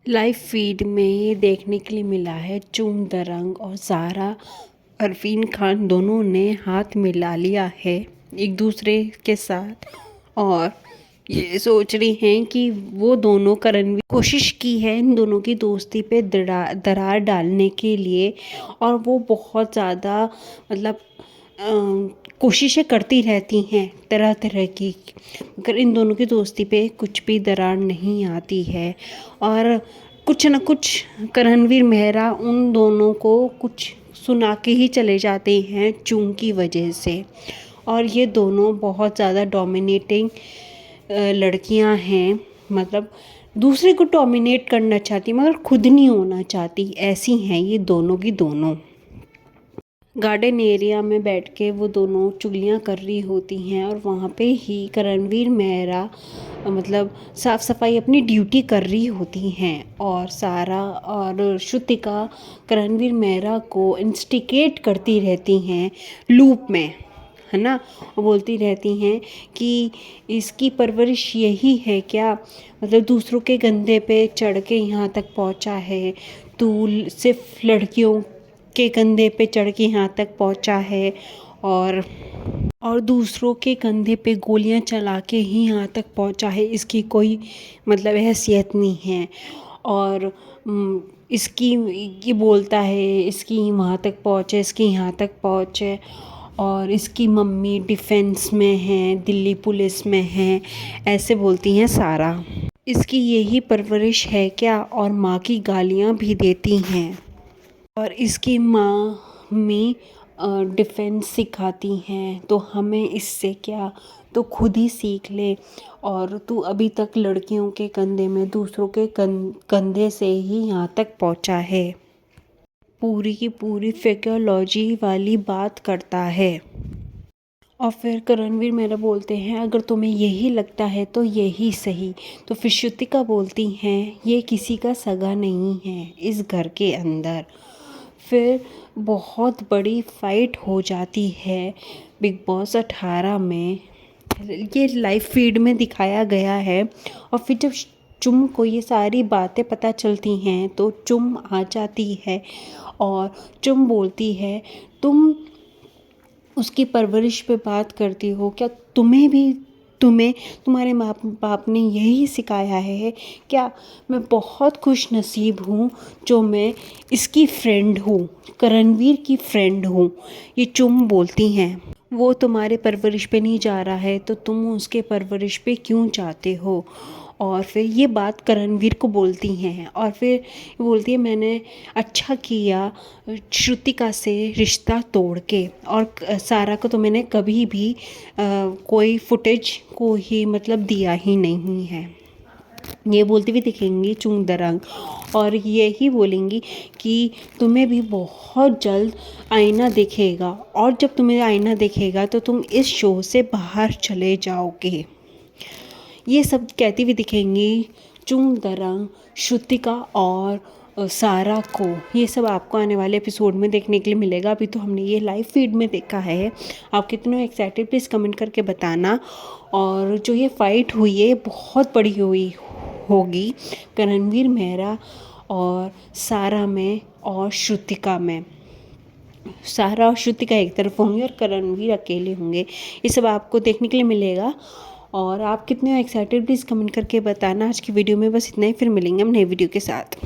Live feed में ये देखने के लिए मिला है चुम दरंग और ज़ारा अरफीन खान दोनों ने हाथ मिला लिया है एक दूसरे के साथ और ये सोच रही हैं कि वो दोनों करणवीर कोशिश की है इन दोनों की दोस्ती पे दरार डालने के लिए और वो बहुत ज़्यादा मतलब कोशिशें करती रहती हैं तरह तरह की, मगर इन दोनों की दोस्ती पे कुछ भी दरार नहीं आती है और कुछ न कुछ करणवीर मेहरा उन दोनों को कुछ सुना के ही चले जाते हैं चूं की वजह से। और ये दोनों बहुत ज़्यादा डोमिनेटिंग लड़कियां हैं, मतलब दूसरे को डोमिनेट करना चाहती मगर खुद नहीं होना चाहती, ऐसी हैं ये दोनों की दोनों। गार्डन एरिया में बैठ के वो दोनों चुगलियाँ कर रही होती हैं और वहाँ पे ही करणवीर मेहरा मतलब साफ़ सफाई अपनी ड्यूटी कर रही होती हैं और सारा और श्रुतिका करणवीर मेहरा को इंस्टिगेट करती रहती हैं लूप में, है ना। वो बोलती रहती हैं कि इसकी परवरिश यही है क्या, मतलब दूसरों के कंधे पे चढ़ के यहाँ तक पहुँचा है, तू सिर्फ लड़कियों के कंधे पे चढ़ के यहाँ तक पहुँचा है और दूसरों के कंधे पे गोलियां चला के ही यहाँ तक पहुँचा है, इसकी कोई मतलब हैसियत नहीं है। और इसकी ये बोलता है इसकी वहाँ तक पहुँच है, इसकी यहाँ तक पहुँच है और इसकी मम्मी डिफेंस में है, दिल्ली पुलिस में है, ऐसे बोलती हैं सारा। इसकी यही परवरिश है क्या, और माँ की गालियाँ भी देती हैं और इसकी माँ में डिफेंस सिखाती हैं, तो हमें इससे क्या, तो खुद ही सीख ले। और तू अभी तक लड़कियों के कंधे में दूसरों के कंधे से ही यहाँ तक पहुँचा है, पूरी की पूरी फिजियोलॉजी वाली बात करता है। और फिर करणवीर मेहरा बोलते हैं अगर तुम्हें यही लगता है तो यही सही। तो फिर श्रुतिका बोलती हैं ये किसी का सगा नहीं है इस घर के अंदर। फिर बहुत बड़ी फाइट हो जाती है बिग बॉस 18 में, ये लाइव फीड में दिखाया गया है। और फिर जब चुम को ये सारी बातें पता चलती हैं तो चुम आ जाती है और चुम बोलती है तुम उसकी परवरिश पे बात करती हो क्या, तुम्हें तुम्हारे माँ बाप ने यही सिखाया है क्या। मैं बहुत खुश नसीब हूँ जो मैं इसकी फ्रेंड हूँ, करणवीर की फ्रेंड हूँ, ये चुम बोलती हैं। वो तुम्हारे परवरिश पे नहीं जा रहा है तो तुम उसके परवरिश पे क्यों जाते हो। और फिर ये बात करणवीर को बोलती हैं और फिर बोलती है मैंने अच्छा किया श्रुतिका से रिश्ता तोड़ के, और सारा को तो मैंने कभी भी कोई फुटेज को ही मतलब दिया ही नहीं है। ये बोलती हुई दिखेंगी चुंग दरंग और यही बोलेंगी कि तुम्हें भी बहुत जल्द आईना दिखेगा और जब तुम्हें आईना दिखेगा तो तुम इस शो से बाहर चले जाओगे। ये सब कहती हुई दिखेंगी चुंग दरंग, श्रुतिका और सारा को। ये सब आपको आने वाले एपिसोड में देखने के लिए मिलेगा। अभी तो हमने ये लाइव फीड में देखा है। आप कितने एक्साइटेड प्लीज़ कमेंट करके बताना। और जो ये फाइट हुई है बहुत बड़ी हुई होगी करणवीर मेहरा और सारा में और श्रुतिका में। सारा और श्रुतिका एक तरफ होंगे और करणवीर अकेले होंगे। ये सब आपको देखने के लिए मिलेगा और आप कितने एक्साइटेड प्लीज़ कमेंट करके बताना। आज की वीडियो में बस इतना ही, फिर मिलेंगे हम नई वीडियो के साथ।